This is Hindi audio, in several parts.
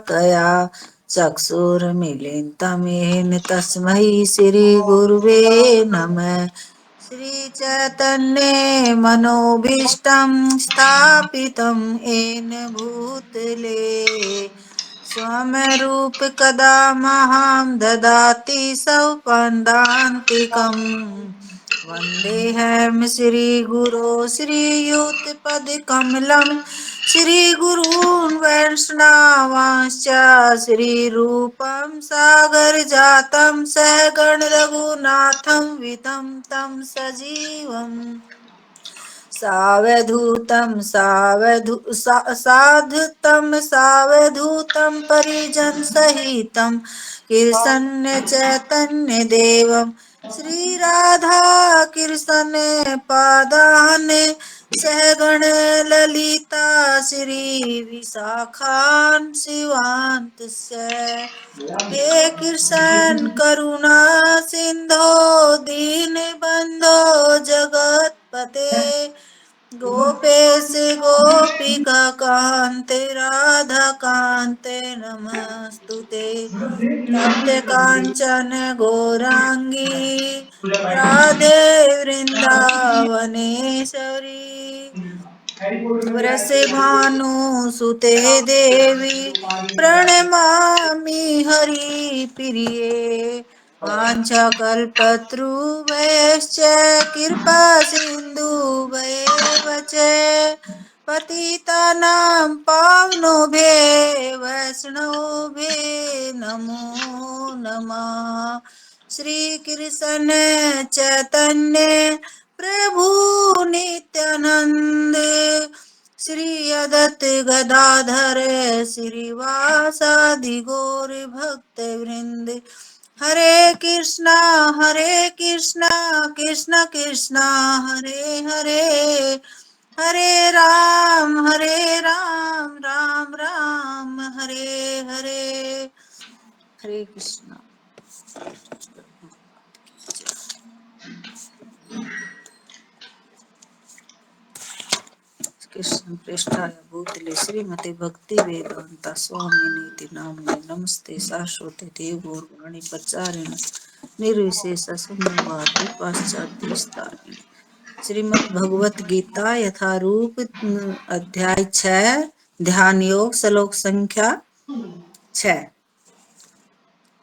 कया चक्षुर्मिलितं येन तस्मै श्रीगुरुवे नमः। श्रीचैतन्ये मनोभीष्टं स्थापितं येन भूतले स्वयं कदा मह्यं ददाति स्वपदान्तिकम्। वन्देऽहं श्रीगुरो श्रीयुतपदकमलं श्रीगुरून् वैष्णवांश्च श्रीरूपं सागरजातं सहगण रघुनाथं वितं तं सजीवम् सावधूतं सावधूतं परिजनसहितं कृष्ण चैतन्य देवं श्रीराधा कृष्ण पादान् सहगण ललिता श्री विशाखान् शिवान्तस्य हे कृष्ण करुणा सिंधो दीनबंधो जगत्पते गोपेश गोपिका कान्ते राधा कान्ते नमस्तुते तप्त कांचन गौरांगी राधे वृंदावनेश्वरी वरसे भानुसुते देवी प्रणमामि हरिप्रिये वाञ्छाकल्पतरुभ्यश्च कृपा सिन्धुभ्येव च पतितानां पावनेभ्यो वैष्णवेभ्यो नमो नमः। श्रीकृष्ण चैतन्य प्रभु नित्यानंद श्री अदत्त गदाधर श्रीवासादि गौर भक्त वृंद हरे कृष्णा कृष्ण कृष्ण हरे हरे हरे राम राम राम हरे हरे। हरे कृष्णा। कृष्ण पृष्ठाय भूतले श्रीमते भक्ति वेदांता स्वामी नीति नामिने नमस्ते शाश्वते देव गौरवाणी प्रचारिण निर्विशेष शून्यवादी पाश्चात्य स्थानिने। श्रीमद् भगवत गीता यथारूप अध्याय 6 ध्यान योग श्लोक संख्या 6।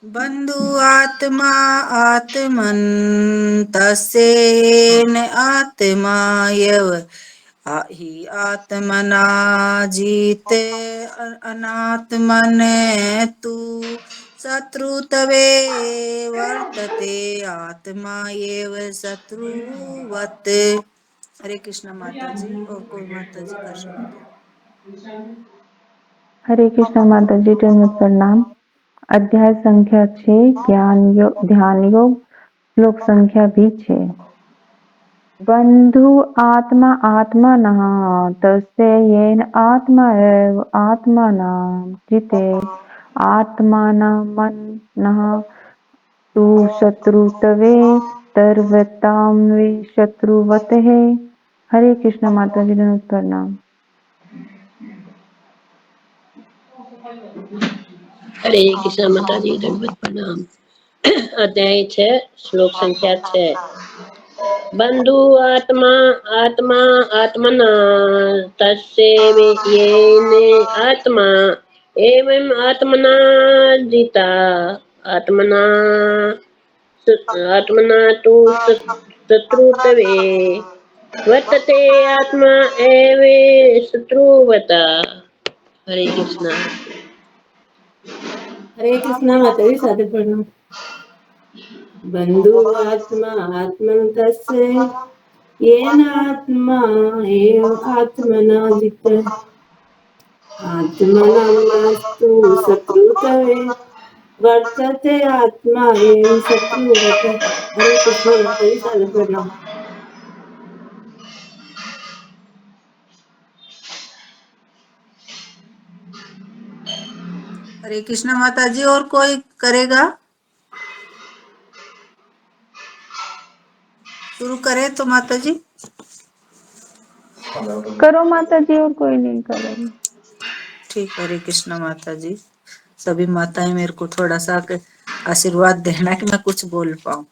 बंधु आत्मा आत्मन्तस्येन आत्मा यव हि आत्मना जीत अनात्मन तु शत्रुत्वे वर्तते आत्मा एव शत्रुवत्। हरे कृष्ण माता जी। और कोई माता जी कर सकते हैं। हरे कृष्ण माता जी दंडवत प्रणाम। अध्याय संख्या 6 ध्यान योग श्लोक संख्या भी 6। बंधु आत्मा आत्मनः तस्य येन आत्मा एव आत्मनां जिते आत्मानमनः तु शत्रुत्वे सर्वतां वे शत्रुवतः। हरे कृष्ण माता जी दंडवत प्रणाम। हरे कृष्ण माता जी दंडवत प्रणाम। अध्याय 6 श्लोक संख्या 6। बंधु आत्मा आत्मा आत्मना तस्य येन आत्मा एवं आत्मना जिता आत्मना तु शत्रुत्वे वर्तते आत्मा एव शत्रुवता। हरे कृष्ण। हरे कृष्णा माता जी सादर प्रणाम। बंधु आत्मा आत्मन्तस्य येन आत्मा एव आत्मना जित आत्मनस्तु शत्रुत्वे वर्तते आत्मा एव शत्रुवत्। हरे कृष्णा माता जी सादर प्रणाम। हरे कृष्ण माता जी। और कोई करेगा? शुरू करे तो माता जी। करो माता जी, और कोई नहीं करेगा। ठीक। हरे कृष्ण माता जी। सभी माताएं मेरे को थोड़ा सा आशीर्वाद देना कि मैं कुछ बोल पाऊं।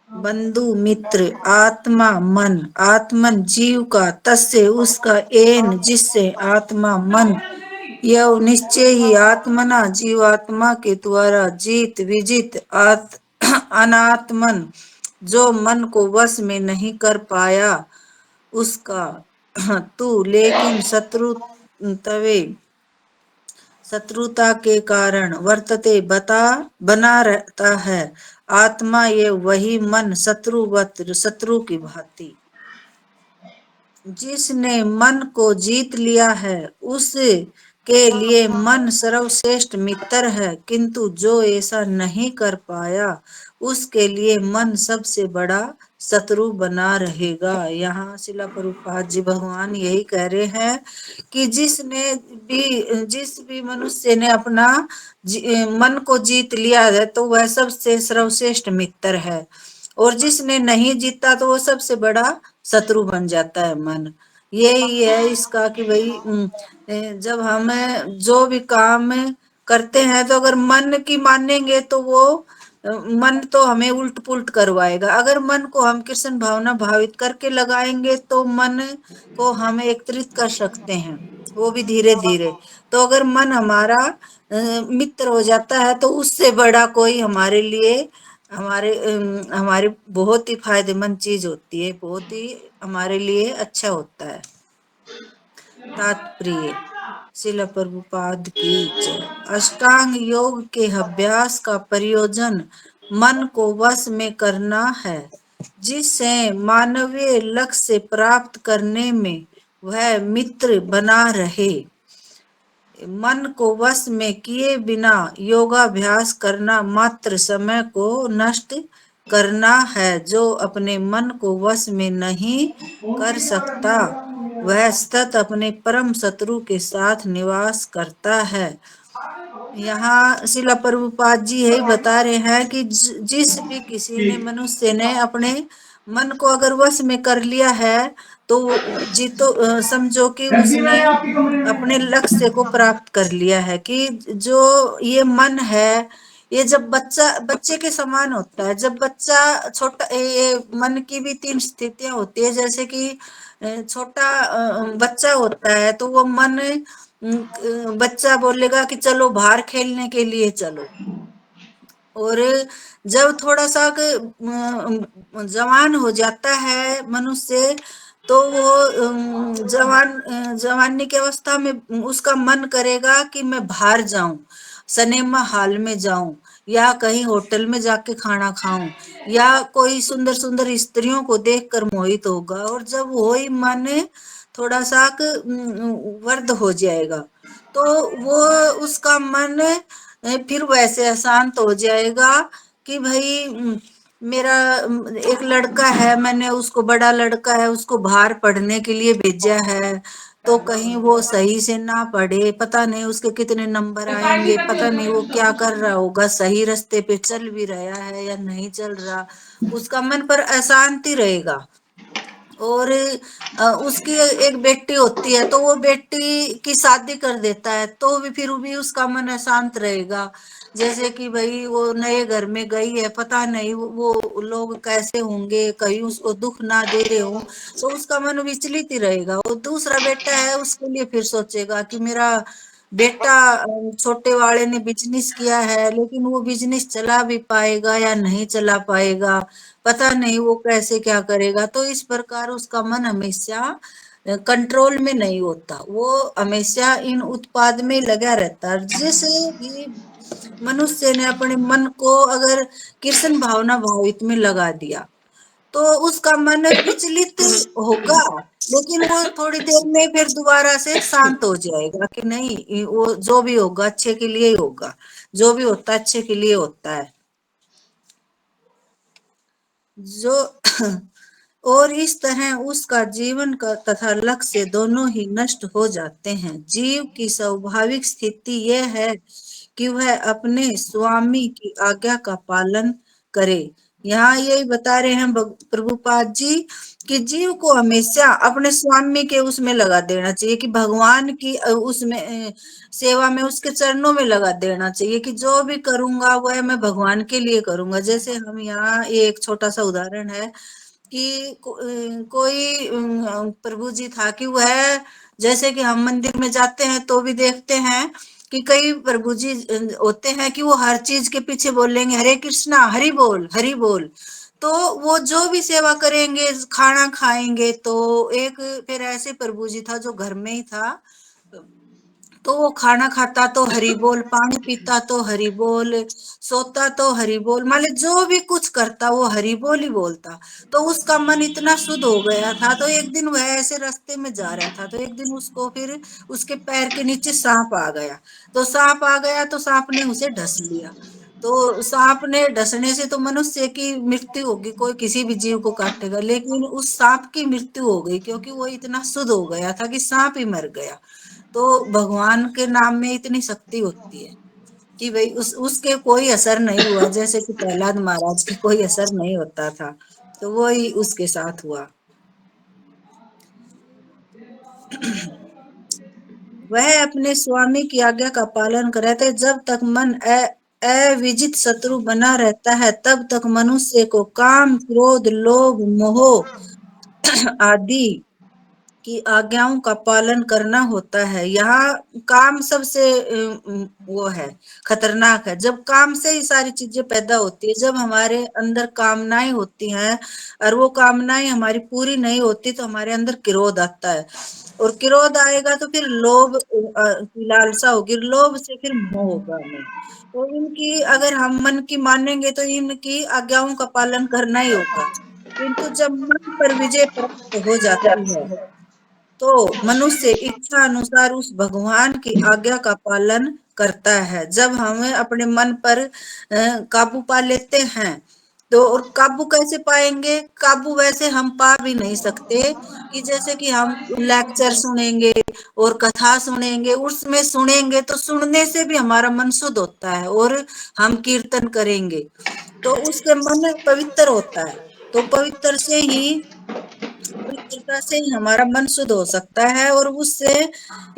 बंधु मित्र आत्मा मन, आत्मन जीव का, तस्य उसका, एन जिससे, आत्मा मन, यह निश्चय ही आत्मना जीवात्मा के द्वारा जीत विजित अनात्मन जो मन को वश में नहीं कर पाया उसका तू लेकिन शत्रुता के कारण वर्तते बना रहता है। आत्मा ये वही मन शत्रु की भांति। जिसने मन को जीत लिया है उस के लिए मन सर्वश्रेष्ठ मित्र है, किंतु जो ऐसा नहीं कर पाया उसके लिए मन सबसे बड़ा शत्रु बना रहेगा। यहाँ शिला प्रभुपाद जी भगवान यही कह रहे हैं कि जिस भी मनुष्य ने अपना मन को जीत लिया है तो वह सबसे सर्वश्रेष्ठ मित्र है, और जिसने नहीं जीता तो वो सबसे बड़ा शत्रु बन जाता है मन। यही है इसका कि भाई जब हम जो भी काम करते हैं तो अगर मन की मानेंगे तो वो मन तो हमें उल्ट पुल्ट करवाएगा। अगर मन को हम कृष्ण भावना भावित करके लगाएंगे तो मन को हम एकत्रित कर सकते हैं, वो भी धीरे धीरे। तो अगर मन हमारा मित्र हो जाता है तो उससे बड़ा कोई हमारे लिए हमारी बहुत ही फायदेमंद चीज होती है, बहुत ही हमारे लिए अच्छा होता है। तात्पर्य शिला प्रभुपाद की जय। अष्टांग योग के अभ्यास का प्रयोजन मन को वश में करना है, जिससे मानवीय लक्ष्य प्राप्त करने में वह मित्र बना रहे। मन को वश में किए बिना योगाभ्यास करना मात्र समय को नष्ट करना है। जो अपने मन को वश में नहीं कर सकता वह सतत अपने परम शत्रु के साथ निवास करता है। यहाँ शिला प्रभुपाद जी यही बता रहे हैं कि जिस भी किसी ने मनुष्य ने अपने मन को अगर वश में कर लिया है तो समझो कि उसने अपने लक्ष्य को प्राप्त कर लिया है। कि जो ये मन है ये जब बच्चे के समान होता है। जब बच्चा छोटा, ये मन की भी 3 स्थितियां होती है। जैसे कि छोटा बच्चा होता है तो वो मन बच्चा बोलेगा कि चलो बाहर खेलने के लिए चलो, और जब थोड़ा सा जवान हो जाता है मनुष्य तो वो जवानी की अवस्था में उसका मन करेगा कि मैं बाहर जाऊं, सिनेमा हॉल में जाऊं, या कहीं होटल में जाके खाना खाऊं, या कोई सुंदर सुंदर स्त्रियों को देखकर मोहित होगा। और जब वही मन थोड़ा सा वर्ध हो जाएगा तो वो उसका मन फिर वैसे अशांत हो जाएगा कि भाई मेरा एक लड़का है, मैंने उसको, बड़ा लड़का है, उसको बाहर पढ़ने के लिए भेजा है तो कहीं वो सही से ना पढ़े, पता नहीं उसके कितने नंबर आएंगे, पता नहीं वो क्या कर रहा होगा, सही रास्ते पे चल भी रहा है या नहीं चल रहा, उसका मन पर अशांति रहेगा। और उसकी एक बेटी होती है तो वो बेटी की शादी कर देता है तो भी फिर भी उसका मन अशांत रहेगा। जैसे कि भाई वो नए घर में गई है, पता नहीं वो लोग कैसे होंगे, कहीं उसको दुख ना दे रहे हो, तो उसका मन विचलित ही रहेगा। वो दूसरा बेटा है उसके लिए फिर सोचेगा कि मेरा बेटा छोटे वाले ने बिजनेस किया है लेकिन वो बिजनेस चला भी पाएगा या नहीं चला पाएगा, पता नहीं वो कैसे क्या करेगा। तो इस प्रकार उसका मन हमेशा कंट्रोल में नहीं होता, वो हमेशा इन उत्पाद में लगा रहता है। जैसे भी मनुष्य ने अपने मन को अगर कृष्ण भावना भावित में लगा दिया तो उसका मन विचलित होगा, लेकिन वो थोड़ी देर में फिर दोबारा से शांत हो जाएगा कि नहीं वो जो भी होगा अच्छे के लिए ही होगा, जो भी होता है अच्छे के लिए होता है। जो और इस तरह उसका जीवन का तथा लक्ष्य दोनों ही नष्ट हो जाते हैं। जीव की स्वाभाविक स्थिति यह है कि वह अपने स्वामी की आज्ञा का पालन करे, यहाँ यही बता रहे हैं प्रभुपाद जी कि जीव को हमेशा अपने स्वामी के उसमें लगा देना चाहिए, कि भगवान की उसमें सेवा में, उसके चरणों में लगा देना चाहिए, कि जो भी करूंगा वह मैं भगवान के लिए करूंगा। जैसे हम यहाँ, ये एक छोटा सा उदाहरण है कि कोई प्रभु जी था कि वह, जैसे कि हम मंदिर में जाते हैं तो भी देखते हैं कि कई प्रभु जी होते हैं कि वो हर चीज के पीछे बोलेंगे हरे कृष्णा, हरि बोल, हरि बोल। तो वो जो भी सेवा करेंगे, खाना खाएंगे, तो एक फिर ऐसे प्रभु जी था जो घर में ही था, तो वो खाना खाता तो हरि बोल, पानी पीता तो हरि बोल, सोता तो हरि बोल, मान ली जो भी कुछ करता वो हरि बोल ही बोलता। तो उसका मन इतना शुद्ध हो गया था। तो एक दिन वह ऐसे रास्ते में जा रहा था, तो एक दिन उसको फिर उसके पैर के नीचे सांप आ गया। तो सांप आ गया तो सांप ने उसे डस लिया। तो सांप ने डसने से तो मनुष्य की मृत्यु होगी, कोई किसी भी जीव को काटेगा, लेकिन उस सांप की मृत्यु हो गई क्योंकि वो इतना शुद्ध हो गया था कि सांप ही मर गया। तो भगवान के नाम में इतनी शक्ति होती है कि भाई उसके कोई असर नहीं हुआ, जैसे कि प्रहलाद महाराज के कोई असर नहीं होता था, तो वो ही उसके साथ हुआ। वह अपने स्वामी की आज्ञा का पालन करे थे। जब तक मन अविजित शत्रु बना रहता है, तब तक मनुष्य को काम, क्रोध, लोभ, मोह आदि की आज्ञाओं का पालन करना होता है। यहाँ काम सबसे वो है, खतरनाक है। जब काम से ही सारी चीजें पैदा होती है, जब हमारे अंदर कामनाएं होती हैं और वो कामनाएं हमारी पूरी नहीं होती तो हमारे अंदर क्रोध आता है, और क्रोध आएगा तो फिर लोभ की लालसा होगी, लोभ से फिर मोह होगा हमें। तो इनकी अगर हम मन की मानेंगे तो इनकी आज्ञाओं का पालन करना ही होगा। किंतु जब मन पर विजय प्राप्त हो जाती है तो मनुष्य इच्छा अनुसार उस भगवान की आज्ञा का पालन करता है। जब हमें अपने मन पर काबू पा लेते हैं, तो और काबू कैसे पाएंगे? काबू वैसे हम पा भी नहीं सकते कि जैसे कि हम लेक्चर सुनेंगे और कथा सुनेंगे, उसमें सुनेंगे तो सुनने से भी हमारा मन शुद्ध होता है, और हम कीर्तन करेंगे तो उसके मन पवित्र होता है। तो पवित्रता से ही हमारा मन शुद्ध हो सकता है, और उससे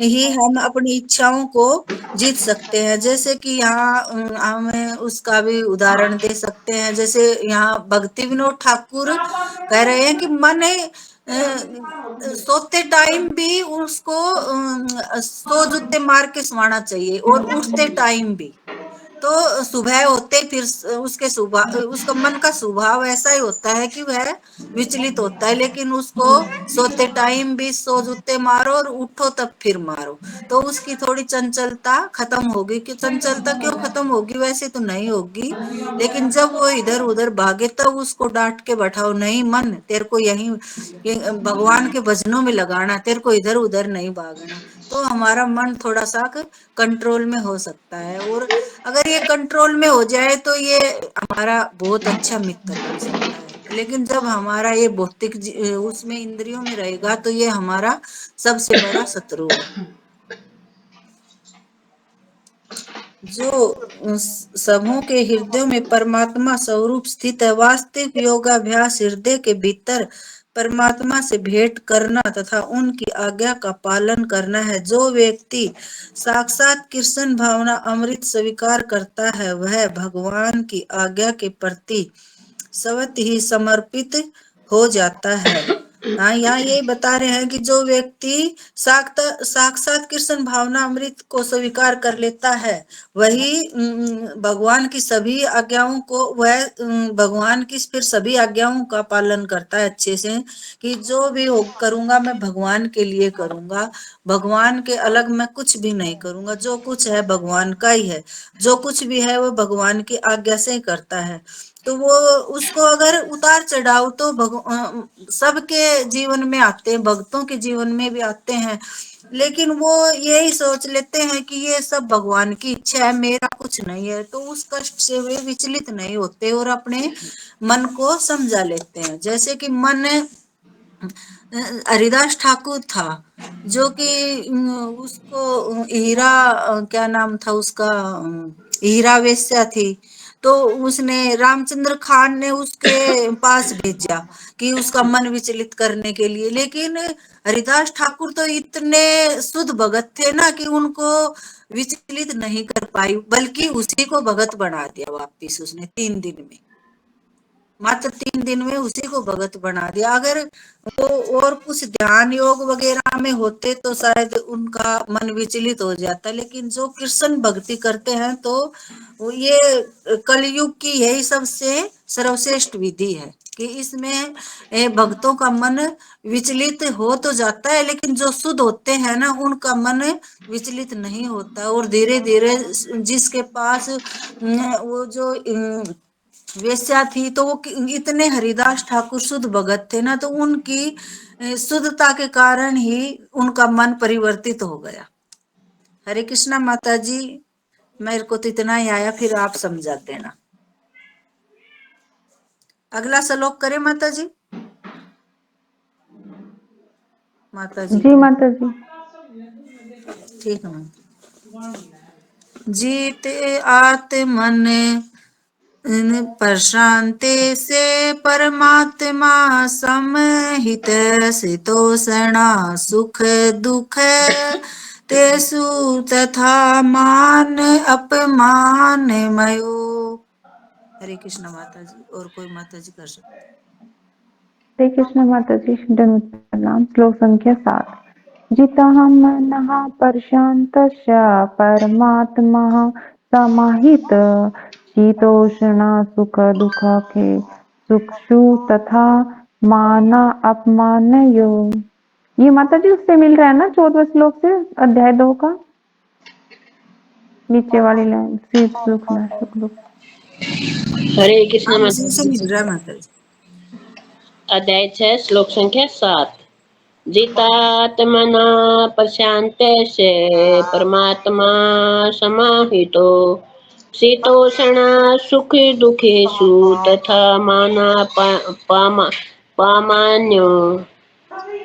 ही हम अपनी इच्छाओं को जीत सकते हैं। जैसे कि यहाँ हमें उसका भी उदाहरण दे सकते हैं। जैसे यहाँ भक्ति विनोद ठाकुर कह रहे हैं कि मन सोते टाइम भी उसको 100 जूते मार के सोना चाहिए, और उठते टाइम भी। तो सुबह होते फिर उसके सुबह उसका मन का स्वभाव ऐसा ही होता है कि वह विचलित होता है, लेकिन उसको सोते टाइम भी 100 जूते मारो और उठो तब फिर मारो, तो उसकी थोड़ी चंचलता खत्म होगी। कि चंचलता क्यों खत्म होगी? वैसे तो नहीं होगी, लेकिन जब वो इधर उधर भागे तब उसको डांट के बैठाओ, नहीं मन, तेरे को यही भगवान के भजनों में लगाना, तेरे को इधर उधर नहीं भागना। तो हमारा मन थोड़ा सा कंट्रोल में हो सकता है, और अगर ये कंट्रोल में हो जाए तो ये हमारा बहुत अच्छा मित्र बन सकता है। लेकिन जब हमारा ये भौतिक उसमें इंद्रियों में रहेगा तो ये हमारा सबसे बड़ा शत्रु है। जो समूह के हृदयों में परमात्मा स्वरूप स्थित है। वास्तविक योगाभ्यास हृदय के भीतर परमात्मा से भेंट करना तथा उनकी आज्ञा का पालन करना है। जो व्यक्ति साक्षात कृष्ण भावना अमृत स्वीकार करता है, वह भगवान की आज्ञा के प्रति स्वतः ही समर्पित हो जाता है। हाँ, यहाँ ये बता रहे हैं कि जो व्यक्ति साक्षात कृष्ण भावना अमृत को स्वीकार कर लेता है, वही भगवान की सभी आज्ञाओं को, वह भगवान की फिर सभी आज्ञाओं का पालन करता है अच्छे से, कि जो भी हो करूंगा मैं भगवान के लिए करूंगा, भगवान के अलग मैं कुछ भी नहीं करूंगा, जो कुछ है भगवान का ही है, जो कुछ भी है वो भगवान की आज्ञा से ही करता है। तो वो उसको अगर उतार चढ़ाव तो सबके जीवन में आते हैं, भक्तों के जीवन में भी आते हैं, लेकिन वो यही सोच लेते हैं कि ये सब भगवान की इच्छा है, मेरा कुछ नहीं है। तो उस कष्ट से वे विचलित नहीं होते और अपने मन को समझा लेते हैं। जैसे कि मन हरिदास ठाकुर था, जो कि उसको हीरा, क्या नाम था उसका, हीरा वेश्या थी। तो उसने रामचंद्र खान ने उसके पास भेजा कि उसका मन विचलित करने के लिए, लेकिन हरिदास ठाकुर तो इतने शुद्ध भगत थे ना कि उनको विचलित नहीं कर पाई, बल्कि उसी को भगत बना दिया वापिस उसने 3 दिन में, मात्र 3 दिन में उसी को भगत बना दिया। अगर वो और कुछ ध्यान योग वगैरह में होते तो शायद उनका मन विचलित हो जाता, लेकिन जो कृष्ण भक्ति करते हैं तो ये कलयुग की यही सबसे सर्वश्रेष्ठ विधि है कि इसमें भक्तों का मन विचलित हो तो जाता है, लेकिन जो शुद्ध होते हैं ना उनका मन विचलित नहीं होता, और धीरे धीरे जिसके पास वो जो वेश्या थी तो वो इतने हरिदास ठाकुर शुद्ध भगत थे ना, तो उनकी शुद्धता के कारण ही उनका मन परिवर्तित हो गया। हरे कृष्णा माता जी, मेरे को तो इतना ही आया, फिर आप समझा देना। अगला श्लोक करें माता जी। माता जी जी माता जी। ठीक है। जीते आत्मन प्रशांते से परमात्मा समहित शीतोषणा सुख दुख तेसु तथा मान अपमान मयो। हरे कृष्ण माता जी। और कोई माता जी कर सकते। हरे कृष्ण माता जी। दंडवत प्रणाम। श्लोक संख्या 7। जिताहं मनः प्रशान्तस्य परमात्मा समाहित शीतोष्णा सुख दुःखे सुखसु तथा मान अपमानयो। ये माता जी उससे मिल रहा है ना 14वें श्लोक से, अध्याय 2 का नीचे वाली लाइन, शीत सुख न सुख दुख। हरे कृष्ण हाँ, माता उसी से जी। मिल रहा है माता जी। अध्याय 6 श्लोक संख्या 7। जितात्मना प्रशांतस्य परमात्मा समाहितो शीतोषणा सुख दुखेषु तथा माना पामान्यो।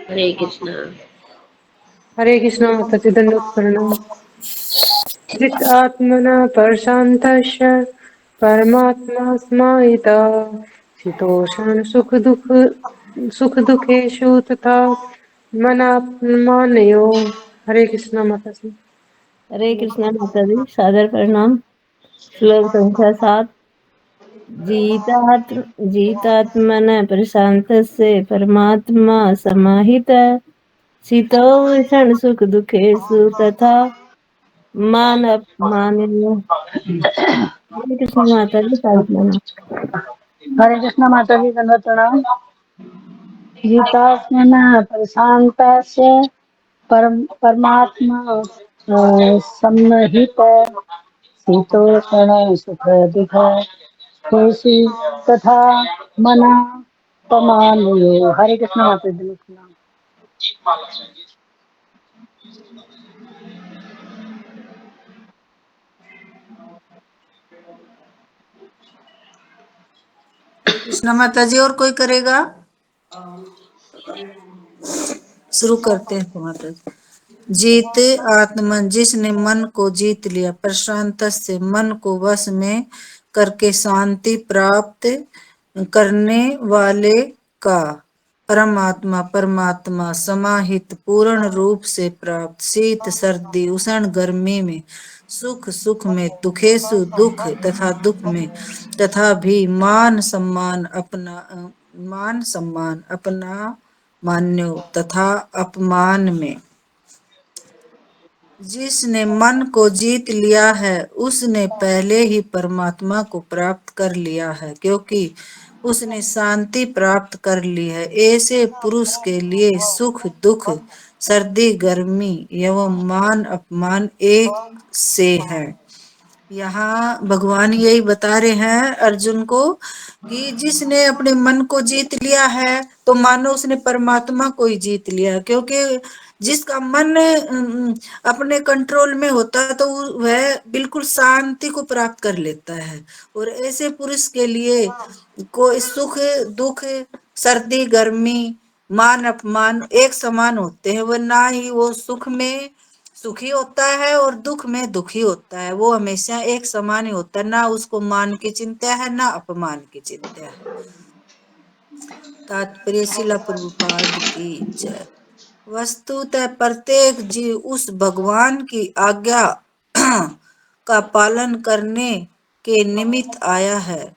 हरे कृष्ण। हरे कृष्ण माता जी। दंडवत प्रणाम। जित आत्मना प्रशांतस्य परमात्मा स्माहितः शीतोषण सुख दुखेषु तथा मनापमानयो। हरे कृष्ण माता जी। हरे कृष्णा माता जी। सादर प्रणाम। श्लोक संख्या 7। जीतात्मन प्रशांत से परमात्मा समाहित शीतोषण सुख दुखेषु तथा मान अपमानयो। हरे कृष्ण माता जी। सादर प्रणाम। हरे कृष्ण माता जी। दंडवत प्रणाम। गीतास्मन प्रशांतस्य परमात्मा सम्महित शीतोषण सुख दुख खुशी तथा मना पमानयो। हरे कृष्ण माता जी। प्रणाम। हरे कृष्ण माता जी। और कोई करेगा? शुरू करते हैं तो माता जी। जीत आत्मन, जिसने मन को जीत लिया, प्रशांत से मन को वश में करके शांति प्राप्त करने वाले का, परमात्मा परमात्मा समाहित पूर्ण रूप से प्राप्त, शीत सर्दी उष्ण गर्मी में, सुख सुख में, दुखेशु दुख तथा दुख में, तथा भी मान सम्मान अपना मान्यो तथा अपमान में। जिसने मन को जीत लिया है उसने पहले ही परमात्मा को प्राप्त कर लिया है, क्योंकि उसने शांति प्राप्त कर ली है। ऐसे पुरुष के लिए सुख दुख सर्दी गर्मी एवं मान अपमान एक से है। यहाँ भगवान यही बता रहे हैं अर्जुन को कि जिसने अपने मन को जीत लिया है तो मानो उसने परमात्मा को ही जीत लिया, क्योंकि जिसका मन अपने कंट्रोल में होता है तो वह बिल्कुल शांति को प्राप्त कर लेता है। और ऐसे पुरुष के लिए कोई सुख दुख सर्दी गर्मी मान अपमान एक समान होते हैं। वह ना ही वो सुख में सुखी होता है और दुख में दुखी होता है। वो हमेशा एक समान ही होता है, ना उसको मान की चिंता है ना अपमान की चिंता है। तात्पर्य शिला प्रभुपाद की जय। वस्तुतः प्रत्येक जीव उस भगवान की आज्ञा का पालन करने के निमित्त आया है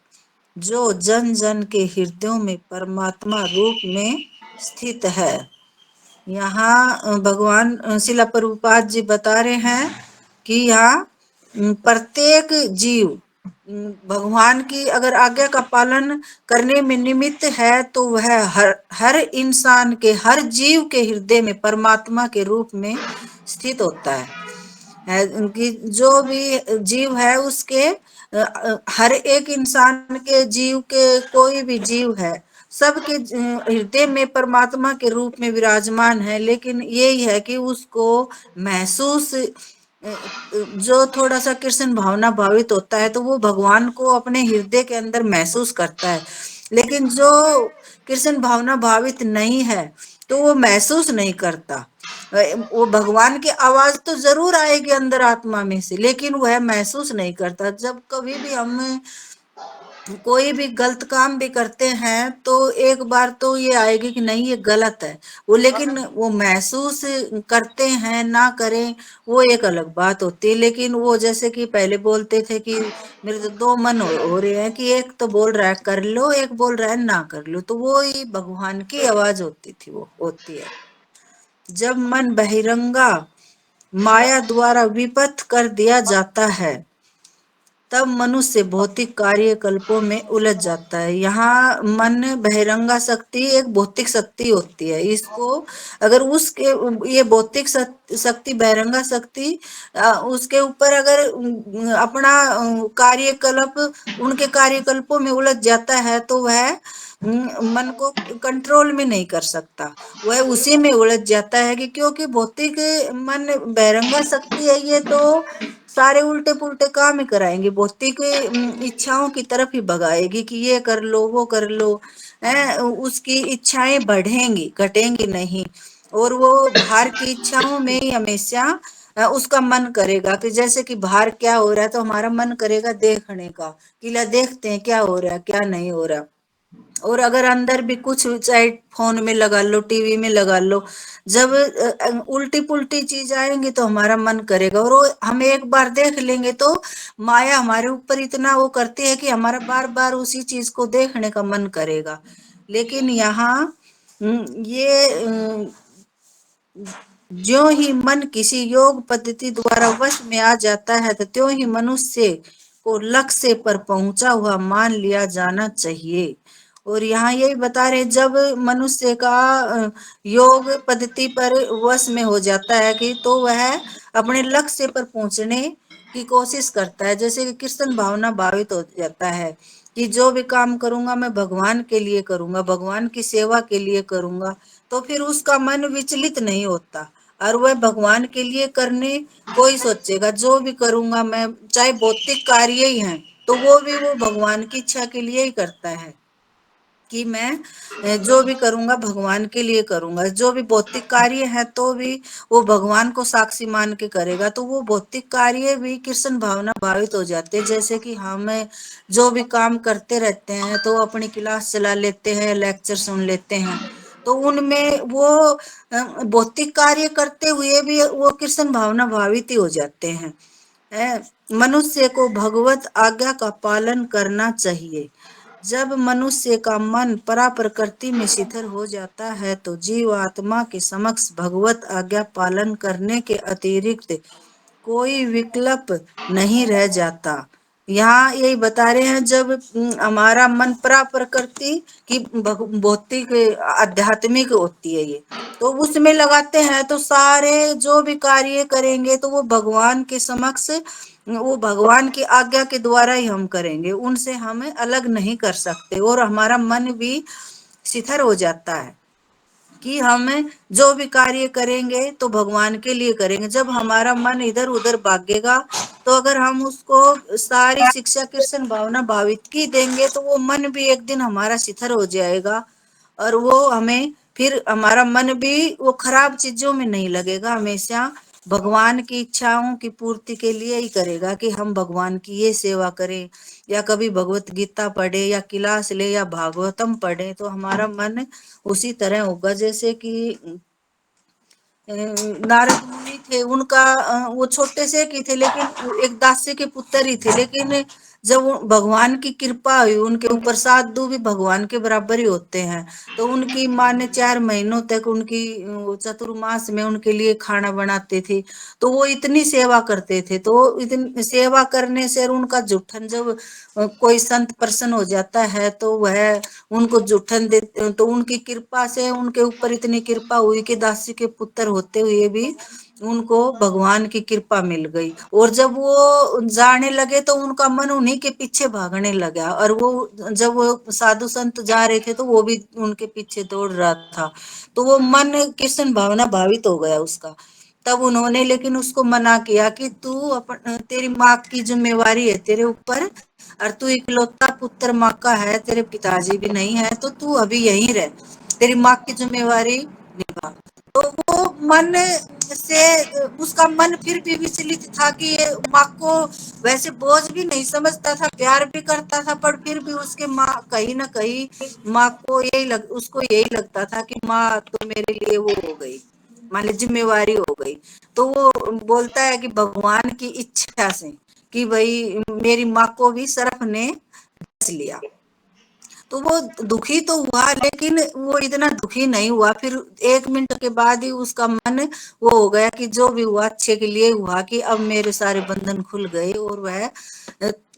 जो जन जन के हृदयों में परमात्मा रूप में स्थित है। यहाँ भगवान शिला प्रभुपाद जी बता रहे हैं कि यहाँ प्रत्येक जीव भगवान की अगर आज्ञा का पालन करने में निमित्त है तो वह हर इंसान के, हर जीव के हृदय में परमात्मा के रूप में स्थित होता है कि जो भी जीव है उसके हर एक इंसान के जीव के, कोई भी जीव है सबके हृदय में परमात्मा के रूप में विराजमान है। लेकिन यही है कि उसको महसूस, जो थोड़ा सा कृष्ण भावना भावित होता है तो वो भगवान को अपने हृदय के अंदर महसूस करता है। लेकिन जो कृष्ण भावना भावित नहीं है तो वो महसूस नहीं करता। वो भगवान की आवाज तो जरूर आएगी अंदर आत्मा में से, लेकिन वह महसूस नहीं करता। जब कभी भी हम कोई भी गलत काम भी करते हैं तो एक बार तो ये आएगी कि नहीं ये गलत है, वो लेकिन वो महसूस करते हैं ना करें वो एक अलग बात होती है। लेकिन वो जैसे कि पहले बोलते थे कि मेरे तो दो मन हो रहे हैं, कि एक तो बोल रहा है कर लो, एक बोल रहा है ना कर लो, तो वो ही भगवान की आवाज होती थी, वो होती है। जब मन बहिरंगा माया द्वारा विपथ कर दिया जाता है तब मनुष्य भौतिक कार्यकल्पों में उलझ जाता है। यहाँ मन बहिरंगा शक्ति एक भौतिक शक्ति होती है। इसको अगर उसके ये भौतिक शक्ति, बहिरंगा शक्ति उसके ऊपर अगर अपना कार्यकल्प, उनके कार्यकल्पों में उलझ जाता है तो वह मन को कंट्रोल में नहीं कर सकता, वह उसी में उलझ जाता है। कि क्योंकि भौतिक मन बहिरंगा शक्ति है, ये तो सारे उल्टे पुल्टे काम ही कराएंगे, भौतिक इच्छाओं की तरफ ही भगाएगी कि ये कर लो वो कर लो, है उसकी इच्छाएं बढ़ेंगी घटेंगी नहीं। और वो बाहर की इच्छाओं में ही हमेशा उसका मन करेगा कि जैसे कि बाहर क्या हो रहा है तो हमारा मन करेगा देखने का, कि ला देखते हैं क्या हो रहा है क्या नहीं हो रहा। और अगर अंदर भी कुछ, चाहे फोन में लगा लो टीवी में लगा लो, जब उल्टी पुल्टी चीज आएंगी तो हमारा मन करेगा। और वो हम एक बार देख लेंगे तो माया हमारे ऊपर इतना वो करती है कि हमारा बार बार उसी चीज को देखने का मन करेगा। लेकिन यहाँ ये ज्यों ही मन किसी योग पद्धति द्वारा वश में आ जाता है तो त्यों ही मनुष्य को लक्ष्य पर पहुंचा हुआ मान लिया जाना चाहिए। और यहाँ यही बता रहे, जब मनुष्य का योग पद्धति पर वश में हो जाता है कि तो वह अपने लक्ष्य पर पहुंचने की कोशिश करता है। जैसे कि कृष्ण भावना भावित हो जाता है कि जो भी काम करूंगा मैं भगवान के लिए करूंगा, भगवान की सेवा के लिए करूंगा, तो फिर उसका मन विचलित नहीं होता और वह भगवान के लिए करने को ही सोचेगा। जो भी करूंगा मैं, चाहे भौतिक कार्य ही हैं तो वो भी वो भगवान की इच्छा के लिए ही करता है कि मैं जो भी करूंगा भगवान के लिए करूंगा। जो भी भौतिक कार्य है तो भी वो भगवान को साक्षी मान के करेगा, तो वो भौतिक कार्य भी कृष्ण भावना भावित हो जाते हैं। जैसे कि हम जो भी काम करते रहते हैं तो अपनी क्लास चला लेते हैं, लेक्चर सुन लेते हैं, तो उनमें वो भौतिक कार्य करते हुए भी वो कृष्ण भावना भावित ही हो जाते हैं। मनुष्य को भगवत आज्ञा का पालन करना चाहिए। जब मनुष्य का मन परा प्रकृति में शिथिल हो जाता है तो जीव आत्मा के समक्ष भगवत आज्ञा पालन करने के अतिरिक्त कोई विकल्प नहीं रह जाता। यहाँ यही बता रहे हैं, जब हमारा मन परा प्रकृति की भौतिक आध्यात्मिक होती है ये, तो उसमें लगाते हैं तो सारे जो भी कार्य करेंगे तो वो भगवान के समक्ष, वो भगवान की आज्ञा के द्वारा ही हम करेंगे, उनसे हमें अलग नहीं कर सकते। और हमारा मन भी शिथिल हो जाता है कि हम जो भी कार्य करेंगे तो भगवान के लिए करेंगे। जब हमारा मन इधर उधर भागेगा तो अगर हम उसको सारी शिक्षा कृष्ण भावना भावित की देंगे तो वो मन भी एक दिन हमारा शिथिल हो जाएगा और वो हमें फिर, हमारा मन भी वो खराब चीजों में नहीं लगेगा, हमेशा भगवान की इच्छाओं की पूर्ति के लिए ही करेगा कि हम भगवान की ये सेवा करें, या कभी भगवत गीता पढ़े या किलास ले या भागवतम पढ़े, तो हमारा मन उसी तरह होगा जैसे कि नारद मुनि थे, उनका वो छोटे से ही थे, लेकिन एक दासी के पुत्र ही थे, लेकिन जब भगवान की कृपा हुई उनके ऊपर, साधु भी भगवान के बराबर ही होते हैं, तो उनकी माँ ने 4 महीनों तक उनकी चतुर्मास में उनके लिए खाना बनाते थे। तो वो इतनी सेवा करते थे, तो इतनी सेवा करने से उनका जुठन, जब कोई संत प्रसन्न हो जाता है तो वह उनको जुठन देते, तो उनकी कृपा से उनके ऊपर इतनी कृपा हुई कि दासी के पुत्र होते हुए भी उनको भगवान की कृपा मिल गई। और जब वो जाने लगे तो उनका मन उन्हीं के पीछे भागने लगा, और वो जब वो साधु संत जा रहे थे तो वो भी उनके पीछे दौड़ रहा था। तो वो मन कृष्ण भावना भावित हो गया उसका। तब उन्होंने लेकिन उसको मना किया कि तू अपन, तेरी माँ की जिम्मेवारी है तेरे ऊपर, और तू इकलौता पुत्र माँ का है, तेरे पिताजी भी नहीं है, तो तू अभी यहीं रह, तेरी माँ की जिम्मेवारी निभा। तो वो मन से, उसका मन फिर भी विचलित था कि ये माँ को वैसे बोझ भी नहीं समझता था, प्यार भी करता था, पर फिर भी उसके माँ कहीं ना कहीं माँ को उसको यही लगता था कि माँ तो मेरे लिए वो हो गई, मान ली जिम्मेवारी हो गई। तो वो बोलता है कि भगवान की इच्छा से कि भाई मेरी माँ को भी सरफ ने बच लिया। तो वो दुखी तो हुआ, लेकिन वो इतना दुखी नहीं हुआ। फिर 1 मिनट के बाद ही उसका मन वो हो गया कि जो भी हुआ अच्छे के लिए हुआ, कि अब मेरे सारे बंधन खुल गए। और वह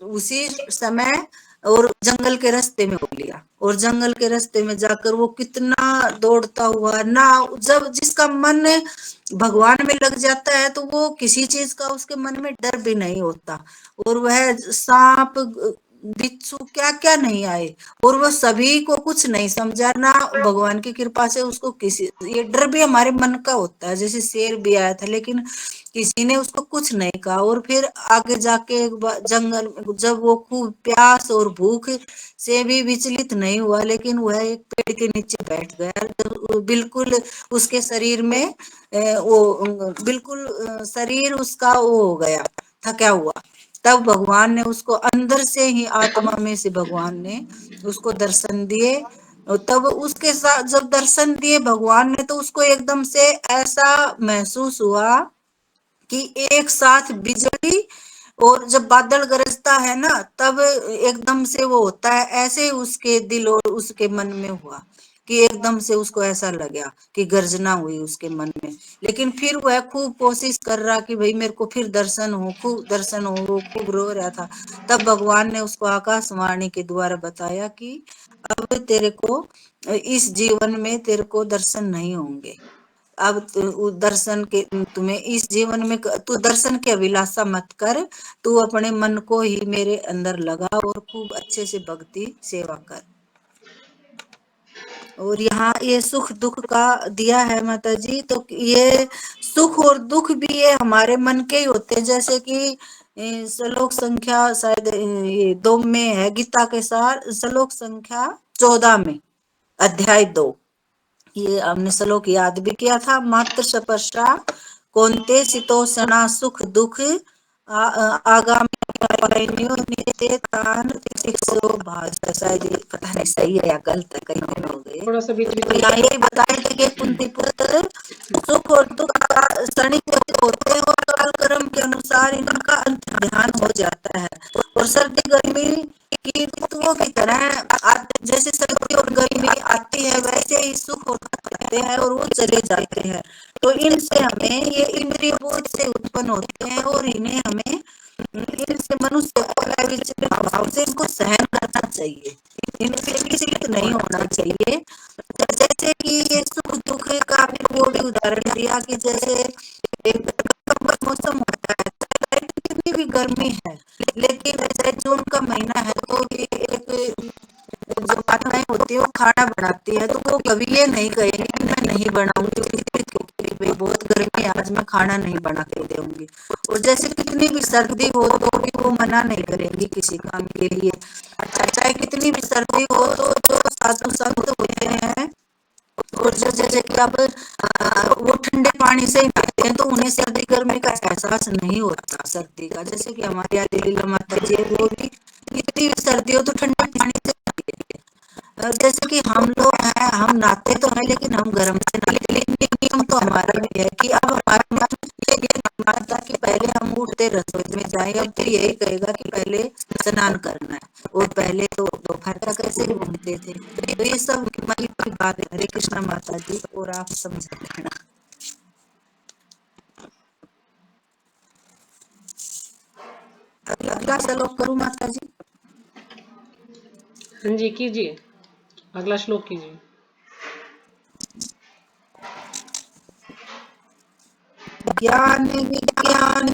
उसी समय और जंगल के रास्ते में हो लिया, और जंगल के रास्ते में जाकर वो कितना दौड़ता हुआ ना, जब जिसका मन भगवान में लग जाता है तो वो किसी चीज का उसके मन में डर भी नहीं होता। और वह सांप बिच्छू क्या क्या नहीं आए, और वो सभी को कुछ नहीं समझा ना, भगवान की कृपा से उसको किसी, ये डर भी हमारे मन का होता है, जैसे शेर भी आया था लेकिन किसी ने उसको कुछ नहीं कहा। और फिर आगे जाके एक बार जंगल में जब वो खूब प्यास और भूख से भी विचलित नहीं हुआ, लेकिन वह एक पेड़ के नीचे बैठ गया, जब बिल्कुल उसके शरीर में वो बिल्कुल शरीर उसका वो हो गया, थका हुआ। तब भगवान ने उसको अंदर से ही, आत्मा में से भगवान ने उसको दर्शन दिए। और तब उसके साथ जब दर्शन दिए भगवान ने, तो उसको एकदम से ऐसा महसूस हुआ कि एक साथ बिजली और जब बादल गरजता है ना, तब एकदम से वो होता है, ऐसे उसके दिल और उसके मन में हुआ कि एकदम से उसको ऐसा लगा कि गर्जना हुई उसके मन में। लेकिन फिर वह खूब कोशिश कर रहा कि भाई मेरे को फिर दर्शन हो, खूब दर्शन हो, वो खूब रो रहा था। तब भगवान ने उसको आकाशवाणी के द्वारा बताया कि अब तेरे को इस जीवन में तेरे को दर्शन नहीं होंगे। अब दर्शन के तुम्हें इस जीवन में तू दर्शन की अभिलाषा मत कर, तू अपने मन को ही मेरे अंदर लगा और खूब अच्छे से भक्ति सेवा कर। और यहाँ ये सुख दुख का दिया है माता जी, तो ये सुख और दुख भी ये हमारे मन के ही होते हैं। जैसे कि श्लोक संख्या शायद ये 2 में है, गीता के सार श्लोक संख्या 14 में, अध्याय 2, ये हमने श्लोक याद भी किया था। मात्र स्पर्शा कौन्ते शीतोष्णा सुख दुख आगामी नित्य तान तितिक्षो भाज। शायद ये पता नहीं सही है या गलत है, कई दिन हो गए। थोड़ा सा बीच तो बीच यहाँ यही बताया था कि कुंती पुत्र सुख और दुख का क्षणिक होते हैं, और काल कर्म के अनुसार इनका अंत ध्यान हो जाता है। और सर्दी गर्मी की ऋतुओं की तरह जैसे सर्दी और गर्मी आती है, वैसे ही सुख होते हैं और वो चले जाते हैं। तो इनसे हमें ये इंद्रिय बोझ से उत्पन्न होते हैं, और इन्हें हमें इनसे मनुष्य को विचलित भाव से इनको सहन करना चाहिए, इनसे विचलित नहीं होना चाहिए। जैसे कि ये सुख दुख का आपने वो भी उदाहरण दिया कि जैसे एक मौसम होता है, कितनी भी गर्मी है, लेकिन जैसे जून का महीना है तो भी एक जो माताएं होती है वो खाना बनाती है, तो वो कभी ये नहीं कहेगी कि मैं नहीं बनाऊंगी क्योंकि भाई बहुत गर्मी है, आज मैं खाना नहीं बना के दूंगी। और जैसे कितनी भी सर्दी हो तो भी वो मना नहीं करेंगी किसी काम के लिए। अच्छा, चाहे कितनी भी सर्दी हो तो जो साधु संत होते हैं और जैसे कि अब वो ठंडे पानी से ही नहाते हैं तो उन्हें सर्दी गर्मी का एहसास नहीं होता सर्दी का। जैसे कि हमारी यहाँ लीला माता जी है, वो भी इतनी भी सर्दी हो तो ठंडे पानी से नहाती है। जैसे कि हम लोग हैं, हम नहाते तो हैं लेकिन हम गर्म से नहाते, लेकिन एक नियम तो हमारा भी है कि अब हमारे मन ये नियम था कि पहले हम उठते रसोई में जाए, अब तो यही कहेगा कि पहले स्नान करना है, और पहले तो दोपहर का कैसे घूमते थे। तो ये सब मन की बात है। हरे कृष्णा माता जी, और आप समझ लेना। अगला श्लोक करूं माता जी? हाँ जी कीजिए, अगला श्लोक कीजिए। ज्ञान विज्ञान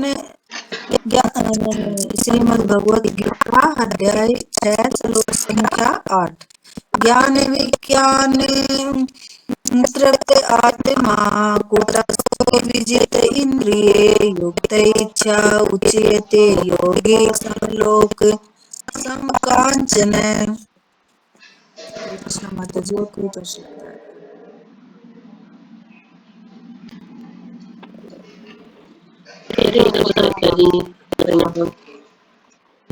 श्रीमद् भगवद गीता अध्याय 6 श्लोक संख्या 8। ज्ञान विज्ञान तृप्त आत्मा कुटस्थो विजित इंद्रिये युक्त इच्छा उच्यते योगी समलोक समकांचन। कृष्ण माता जी को कर सकता है। हरे कृष्ण माता जी प्रणाम।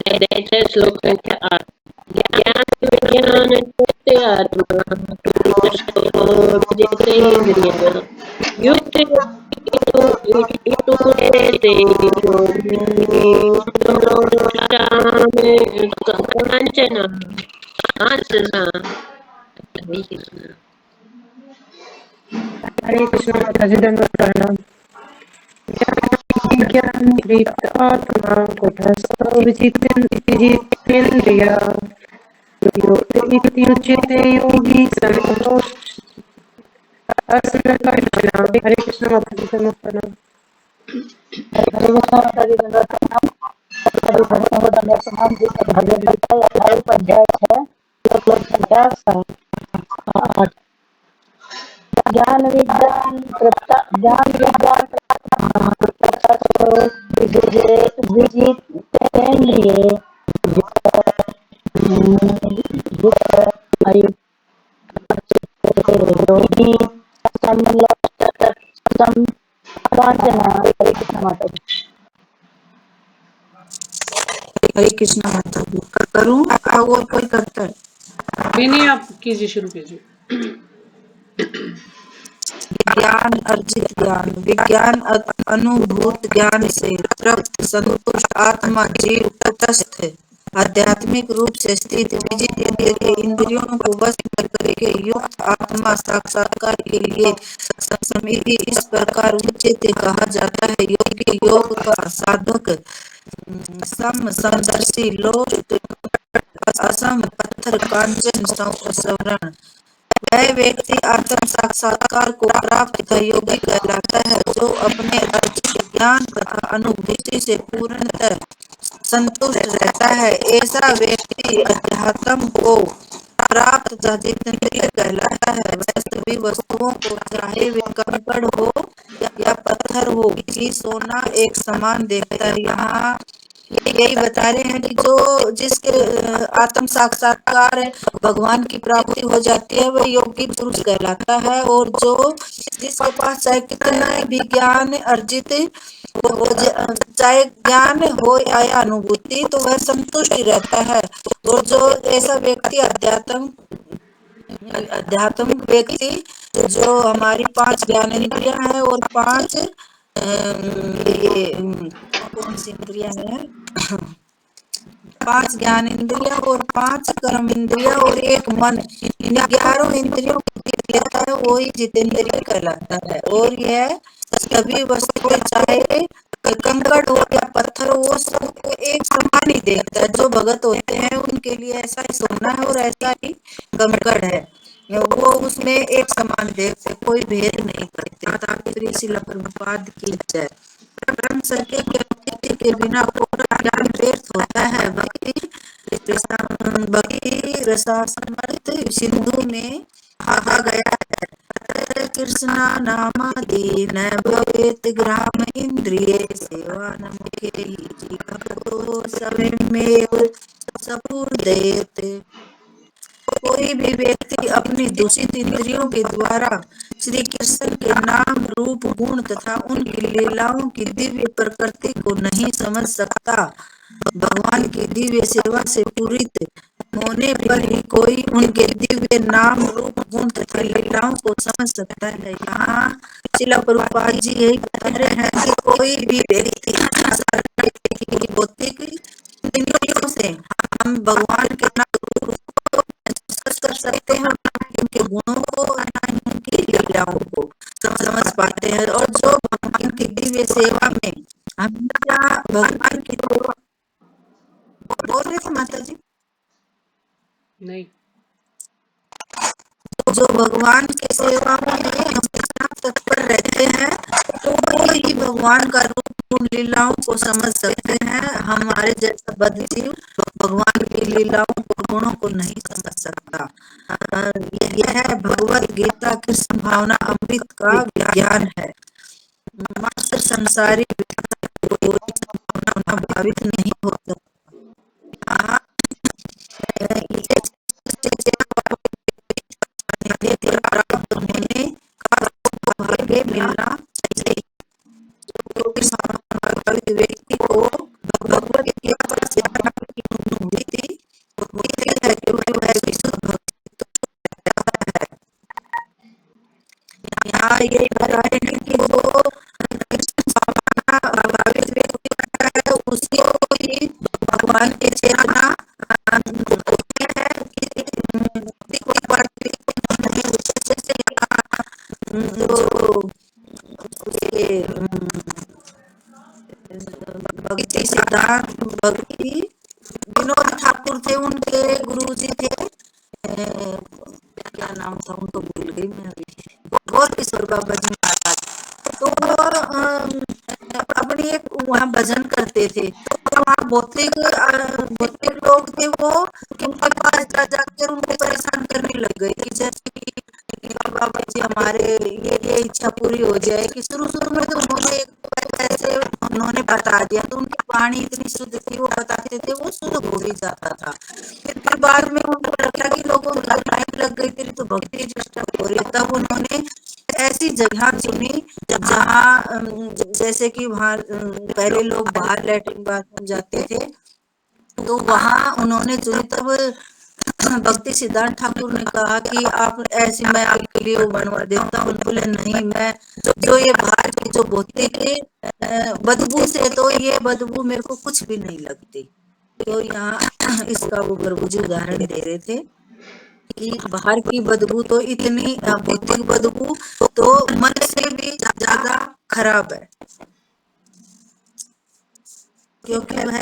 अध्याय 6 श्लोक संख्या 8। ज्ञान विज्ञान तृप्त आत्मा कुटस्थो विजित इंद्रियः युक्त इतो देते योगी कांचन। आसना। हरे कृष्ण। हरे कृष्ण माता जी दंडवत प्रणाम। ज्ञान तृप्त आत्मा कुटस्थो विजितेन्द्रिय युक्त इत्युच्यते योगी समलोक समकांचन। हरे कृष्ण माता जी दंडवत प्रणाम। हरे कृष्णा माता जी दंडवत प्रणाम। सभी भक्तों को दंडवत प्रणाम जी। भगवद गीता अध्याय 6 श्लोक संख्या 8। ज्ञान विज्ञान विजितेन्द्रिये योगी समकांचन। हरे कृष्ण माता जी। हरे कृष्णा माता जी करूं और कोई करता है? नहीं आप कीजिए, शुरू कीजिए। ज्ञान अर्जित ज्ञान विज्ञान अनुभूत ज्ञान से तृप्त संतुष्ट आत्मा जीव तटस्थ आध्यात्मिक रूप से स्थित विजित इंद्रियों को वश में करके युक्त आत्मा साक्षात्कार के लिए समिति इस प्रकार उचित कहा जाता है। योगी योग का साधक समदर्शी लोक असम पत्थर कांचन सवरण वह व्यक्ति आत्म साक्षात्कार को प्राप्त योगी कहलाता है, जो अपने अर्जित ज्ञान तथा अनुभूति से पूर्णतः संतुष्ट रहता है। ऐसा व्यक्ति अध्यात्म को प्राप्त जितेंद्रिय कहलाता है। वह सभी वस्तुओं को, चाहे वे कंकड़ हो या पत्थर हो, कि सोना एक समान देखता है। यहाँ यही बता रहे हैं कि जो जिसके आत्म साक्षात्कार भगवान की प्राप्ति हो जाती है वह योगी पुरुष कहलाता है, और जो जिसके पास चाहे कितना भी ज्ञान अर्जित हो, चाहे ज्ञान हो या अनुभूति, तो वह संतुष्ट ही रहता है। और जो ऐसा व्यक्ति अध्यात्म व्यक्ति, जो हमारी 5 ज्ञानेंद्रियां हैं और 5 ये कौन सी इंद्रियां हैं 5 ज्ञान इंद्रिया और 5 कर्म इंद्रिया और 1 मन, इन 11 इंद्रियों को जीत लेता है, वो ही जितेंद्रिय कहलाता है। और यह सभी वस्तुएं, चाहे कंकड़ हो या पत्थर हो, सबको एक समान ही देखता है। जो भगत होते हैं उनके लिए ऐसा ही सोना है और ऐसा ही कंकड़ है, वो उसमें एक समान देखते, कोई भेद नहीं करते। तात्पर्य श्रील प्रभुपाद की जय। ब्रह्म सत्य के औचित्य के बिना पूरा ज्ञान व्यर्थ होता है। भक्ति रसामृत सिंधु में कहा गया है, कृष्णा नामादि न भवेत ग्राम इंद्रिय सेवान मुखे जीवतो स्वयमेव सपूर्दयेत। कोई भी व्यक्ति अपनी दूषित इंद्रियों के द्वारा श्री कृष्ण के नाम रूप गुण तथा उनकी लीलाओं की दिव्य प्रकृति को नहीं समझ सकता। भगवान की दिव्य सेवा से पूरित होने पर ही कोई उनके दिव्य नाम रूप गुण तथा लीलाओं को समझ सकता है। यहाँ श्रील प्रभुपाद जी यही कह रहे हैं कि कोई भी व्यक्ति भौतिक इंद्रियों से हम भगवान के नाम रूप को कर सकते हैं, उनके गुणों को, उनकी लीलाओं को समझ पाते हैं। और जो भगवान की दिव्य सेवा में हमेशा भगवान की सेवा बोल रहे थे माता जी, नहीं, जो भगवान की सेवा में हमेशा तत्पर रहते हैं तो वो ही भगवान का रूप गुण लीलाओं को समझ सकते हैं। हमारे जैसा बद्धजीव भगवान की लीलाओं को गुणों को नहीं समझ सकता। यह भगवत गीता कृष्ण भावना अमृत का ज्ञान है। मात्र संसारी भावना भावित नहीं हो सकता। प्राप्त होने का भाग्य मिलना चाहिए, क्योंकि संभावित व्यक्ति को भगवत गीता से अनुभूति होती है, क्योंकि वह विशुद्ध भक्त है। यहाँ ये बता रहे हैं कि जो कृष्ण भावना प्रभावित व्यक्ति है उसको ही भगवान की चेतना होती है कि कोई बात नहीं, जो उसके भक्ति सिद्धांत भक्ति विनोद ठाकुर थे, उनके गुरुजी थे, क्या नाम था उनको भूल गई मैं अभी, गौर किशोर बाबा जी महाराज। तो वो अपनी एक वहाँ भजन करते थे, तो वहाँ भौतिक लोग थे, वो उनके पास जा जाकर उनको परेशान करने लग गए कि जैसे कि बाबा जी हमारे ये इच्छा पूरी हो जाए। कि शुरू में तो उन्होंने बता दिया, तो उनकी वाणी इतनी शुद्ध थी, वो बताते थे, वो शुद्ध हो ही जाता था। फिर बाद में उनको लगा कि लोगों को लाइन लग गई थी तो भक्ति डिस्टर्ब हो रही, तब उन्होंने ऐसी जगह चुनी जहाँ जैसे कि वहाँ पहले लोग बाहर लैट्रिन बाथरूम जाते थे, तो वहाँ उन्होंने चुनी। तब भक्ति सिद्धांत ठाकुर ने कहा कि आप ऐसी, मैं आपके लिए वो बनवा देता हूँ। बोले नहीं, मैं जो ये बाहर की जो भौतिक बदबू से, तो ये बदबू मेरे को कुछ भी नहीं लगती। तो यहाँ इसका वो गुरुजी उदाहरण दे रहे थे कि बाहर की बदबू तो इतनी, भौतिक बदबू तो मन से भी ज्यादा खराब है, क्योंकि वह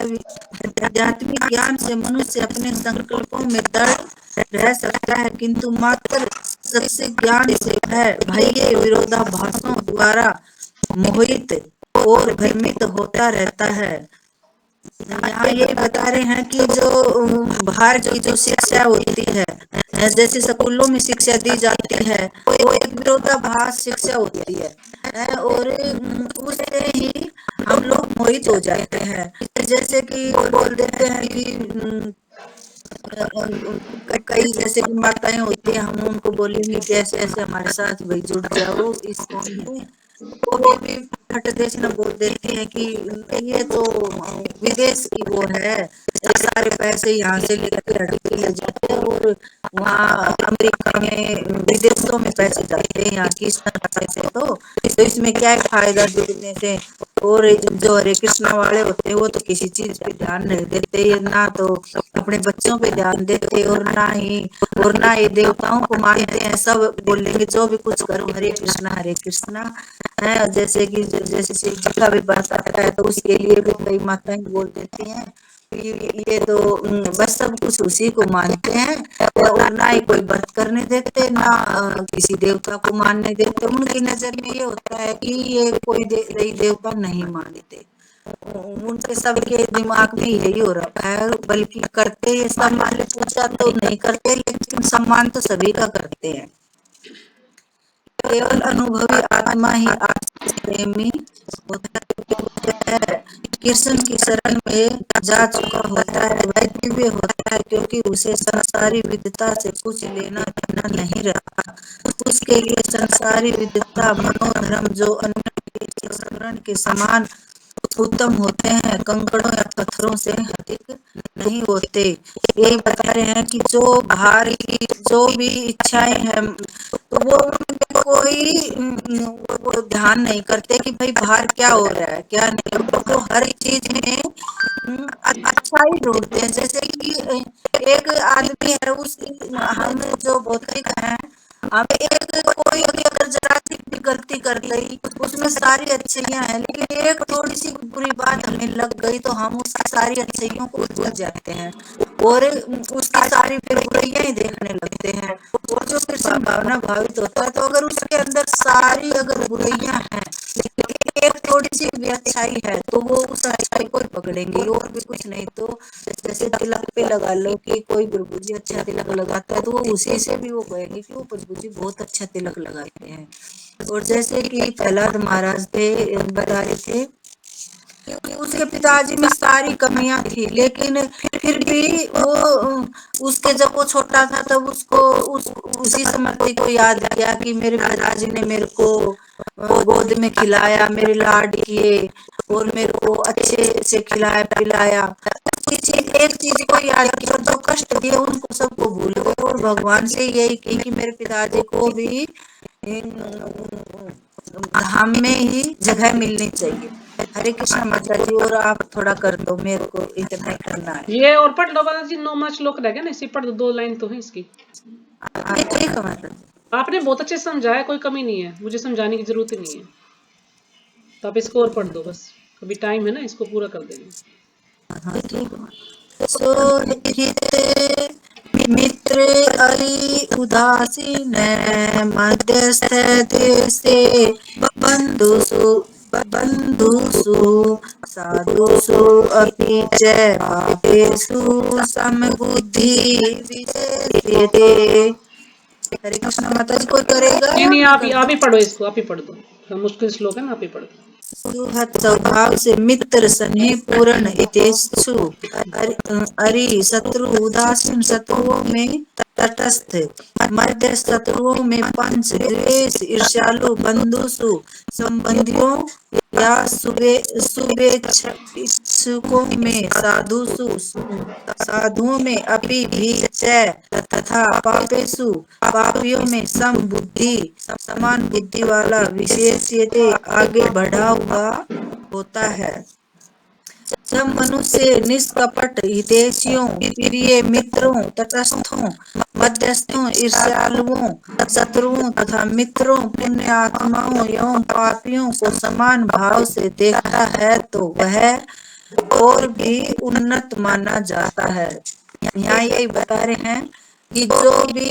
आध्यात्मिक ज्ञान से मनुष्य अपने संकल्पों में दृढ़ रह सकता है, किंतु मात्र सच्चे ज्ञान से बाह्य विरोधाभासों द्वारा मोहित और भ्रमित होता रहता है। यहाँ ये बता रहे हैं कि जो बाहर की जो शिक्षा होती है, जैसे स्कूलों में शिक्षा दी जाती है, वो एक विरोधाभास शिक्षा होती है और उससे ही हम लोग मोहित हो जाते हैं। जैसे कि बोल देते हैं कि कई जैसे कि माताएं होती है, हम उनको बोलेंगे कि ऐसे ऐसे हमारे साथ भाई जुड़ जाओ इस कौम में, वो भी फट देश न बोल देते हैं कि ये तो विदेश की वो है, सारे पैसे यहाँ से लेकर हड़के ले जाते हैं और वहाँ अमेरिका में विदेशों में पैसे जाते हैं, यहाँ की पैसे तो इसमें क्या है फायदा जुड़ने से। और जो हरे कृष्णा वाले होते हैं वो तो किसी चीज पे ध्यान नहीं देते, ना तो अपने बच्चों पे ध्यान देते और ना ये देवताओं को मानते हैं। सब बोलेंगे जो भी कुछ करो हरे कृष्णा है। जैसे कि जैसे शिव जी का भी बरस आता है तो उसके लिए भी कई माताएं बोल देती हैं ये तो बस सब कुछ उसी को मानते हैं और ना ही कोई व्रत करने देते, ना किसी देवता को मानने देते। उनकी नजर में ये होता है कि ये कोई देवता नहीं मानते, उनके सबके दिमाग में यही हो रखा है। बल्कि करते ये सम्मान पूजा तो नहीं करते, लेकिन सम्मान तो सभी का करते हैं। केवल अनुभवी आत्मा ही प्रेमी होता है, वह कृष्ण की शरण में जा चुका होता है वह दिव्य होता है, क्योंकि उसे संसारी विद्वता से कुछ लेना देना नहीं रहा। उसके लिए संसारी विद्वता मनोधर्म जो अन्य के स्मरण के समान उत्तम होते हैं, कंकड़ों या पत्थरों से अधिक नहीं होते। यही बता रहे हैं कि जो बाहर की जो भी इच्छाएं हैं, तो वो उनमें कोई वो ध्यान नहीं करते कि भाई बाहर क्या हो रहा है क्या नहीं। वो हर चीज में अच्छा ही ढूंढते हैं। जैसे कि एक आदमी है, उस हम जो भौतिक है, अब एक कोई भी अगर जरा सी भी गलती कर गई, उसमें सारी अच्छाइयां हैं, लेकिन एक थोड़ी सी बुरी बात हमें लग गई तो हम उसकी सारी अच्छाइयों को भूल जाते हैं और उसकी सारी फिर बुराइयां ही देखने लगते हैं। और जो कृष्ण भावना भावित होता है, तो अगर उसके अंदर सारी अगर बुराइयां हैं, लेकिन एक थोड़ी सी भी अच्छाई है, तो वो उस अच्छाई को ही पकड़ेंगे और भी कुछ नहीं। तो जैसे तिलक पे लगा लो कि कोई प्रभु जी अच्छा तिलक लगाता है, तो वो उसी से भी वो कहेंगे कि वो प्रभु जी बहुत अच्छा तिलक लगाते हैं। और जैसे कि प्रहलाद महाराज थे, बता रहे थे कि उसके पिताजी में सारी कमियां थी, लेकिन फिर भी वो उसके जब वो छोटा था तब उसको उसी समृति को याद किया कि मेरे पिताजी ने मेरे को गोद में खिलाया, मेरे लाड किए और मेरे को अच्छे से खिलाया पिलाया। एक चीज को याद किया, जो कष्ट दिए उनको सबको भूल गए और भगवान से यही की कि मेरे पिताजी को भी धाम में ही जगह मिलनी चाहिए। हरे कृष्ण माता जी, और आप थोड़ा कर दो, मेरे को इतना ही करना है। ये और पढ़ लो माता जी, 9वां श्लोक रह गया ना, इसी पढ़ दो, 2 लाइन तो है इसकी। ठीक है माता जी। आपने बहुत अच्छे से समझाया, कोई कमी नहीं है, मुझे समझाने की जरूरत ही नहीं है। तो आप इसको और पढ़ दो बस, अभी टाइम है ना, इसको पूरा कर देंगे। हाँ ठीक है। सो हित मित्र अरि उदासीन मध्यस्थ देशे बंधुषु साधुषु अपि च पापेषु समबुद्धि विचेते। हरे कृष्ण माता जी, कोई करेगा? नहीं, आप ही पढ़ो इसको, आप ही पढ़ दो, मुश्किल श्लोक है ना, आप ही पढ़ दो। सुहृद स्वभाव से मित्र स्नेह पूर्ण हितेषु अरि शत्रु उदासीन शत्रुओं में तटस्थ मध्य शत्रुओं में पंच द्वेष ईर्ष्यालु बंधुषु संबंधियों या शुभेच्छुकों में साधुओं में अपि भी च तथा पापेषु पापियों में सम बुद्धि समान बुद्धि वाला विशेषते आगे बढ़ा हुआ होता है। जब मनुष्य निष्कपट हितैषियों प्रिय मित्रों तटस्थों मध्यस्थों ईर्ष्यालुओं शत्रुओं तथा मित्रों पुण्य आत्माओं एवं पापियों को समान भाव से देखता है, तो वह और भी उन्नत माना जाता है। यहाँ यही बता रहे हैं कि जो भी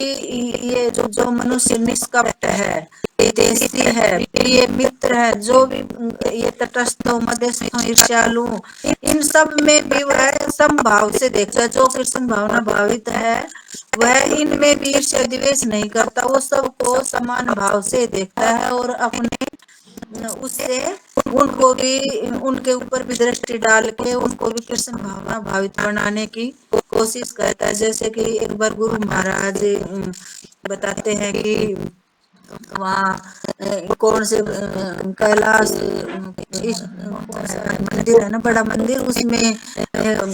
ये जो मनुष्य निष्कपट है, हितैषी है, प्रिय मित्र है, जो भी ये तटस्थों मध्यस्थों ईर्ष्यालु, इन सब में भी वह समभाव से देखता है। जो कृष्ण भावना भावित है, वह इनमें भी ईर्ष्या द्वेष नहीं करता, वो सबको समान भाव से देखता है और अपने उससे उनको भी उनके ऊपर भी दृष्टि डाल के उनको भी कृष्ण भावना भावित बनाने की कोशिश करता है। जैसे कि एक बार गुरु महाराज बताते हैं कि वहाँ कौन से कैलाश कौन सा मंदिर है ना, बड़ा मंदिर, उसमें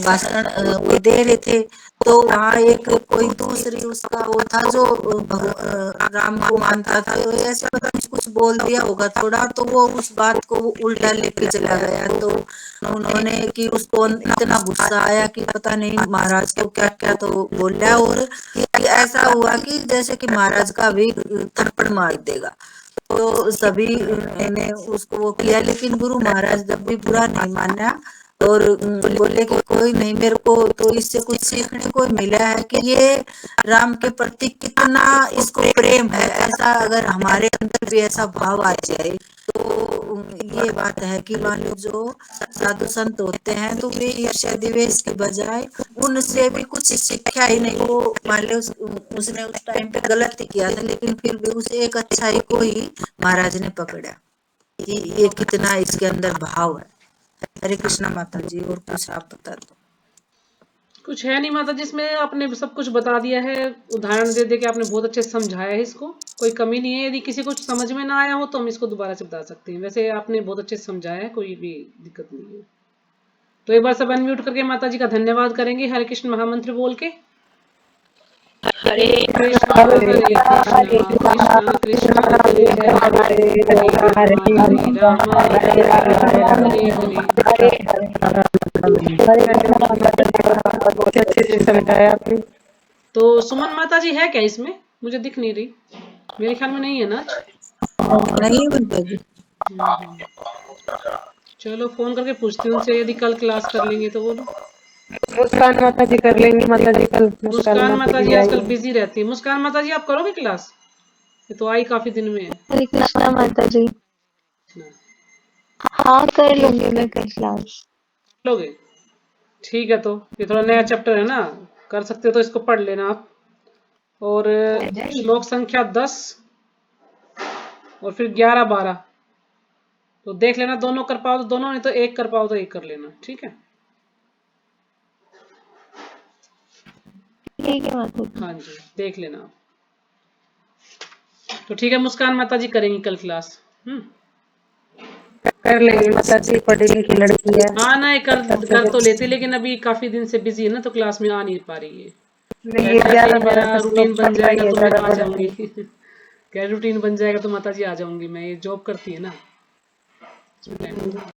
भाषण वो दे रहे थे। तो वहाँ एक कोई दूसरी उसका वो था जो राम को मानता था, तो ऐसे पता नहीं कुछ बोल दिया होगा थोड़ा, तो वो उस बात को वो उल्टा लेके चला गया। तो उन्होंने कि उसको इतना गुस्सा आया कि पता नहीं महाराज को क्या क्या तो बोला, और ऐसा हुआ कि जैसे कि महाराज का भी थप्पड़ मार देगा। तो सभी ने उसको वो किया, लेकिन गुरु महाराज जब भी बुरा नहीं माना और बोले कि कोई नहीं, मेरे को तो इससे कुछ सीखने को मिला है कि ये राम के प्रति कितना इसको प्रेम है। ऐसा अगर हमारे अंदर भी ऐसा भाव आ जाए, तो ये बात है कि मान लो जो साधु संत होते हैं, तो वे ईर्ष्या द्वेष के बजाय उनसे भी कुछ सीखा ही नहीं। वो मान लो उसने उस टाइम पे गलत ही किया था, लेकिन फिर भी उसे एक अच्छाई को ही महाराज ने पकड़ा कि ये कितना इसके अंदर भाव है। हरे कृष्णा माता जी, और कुछ आप बता दो। कुछ है नहीं माता जी, इसमें आपने सब कुछ बता दिया है, उदाहरण दे दे के आपने बहुत अच्छे से समझाया है इसको, कोई कमी नहीं है। यदि किसी को समझ में ना आया हो तो हम इसको दोबारा से बता सकते हैं, वैसे आपने बहुत अच्छे से समझाया है, कोई भी दिक्कत नहीं है। तो एक बार सब अनम्यूट करके माता जी का धन्यवाद करेंगे हरे कृष्ण महामंत्र बोल के। हरे कृष्णा हरे कृष्णा कृष्ण कृष्ण हरे हरे हरे राम हरे राम हरे बहुत अच्छे से समझाया आपने। तो सुमन माता जी है क्या इसमें? मुझे दिख नहीं रही, मेरे ख्याल में नहीं है ना आज। नहीं माता जी। चलो फोन करके पूछती हूँ उनसे, यदि कल क्लास कर लेंगे तो बोलो। मुस्कान माता जी कर लेंगी माता जी कल। मुस्कान माता जी आजकल आएगी। बिजी रहती है। मुस्कान माता जी आप करोगे क्लास? ये तो आई काफी दिन में है। हरे कृष्णा माता जी। हाँ कर लूंगी मैं कल क्लास। लोगे? ठीक है, तो ये थोड़ा नया चैप्टर है ना, कर सकते हो तो इसको पढ़ लेना आप। और श्लोक संख्या 10 और फिर 11 12 तो देख लेना, दोनों कर पाओ तो दोनों, नहीं तो एक कर पाओ तो एक कर लेना, ठीक है। ठीक है माता जी। हाँ जी, देख लेना आप। तो ठीक है, मुस्कान माता जी करेंगी कल क्लास। कर लेंगी माता जी, पढ़ी लिखी लड़की है। हाँ ना, कर तो लेती, लेकिन अभी काफी दिन से बिजी है ना, तो क्लास में आ नहीं पा रही है। नहीं, ये ऐसे 11 मेरा 12 रूटीन बन पढ़ता ही जाएगा है, तो मैं ज्यादा आ पढ़ती जाऊंगी। है। क्या रूटीन बन जाएगा तो माता जी आ जाऊंगी मैं, ये जॉब करती है ना।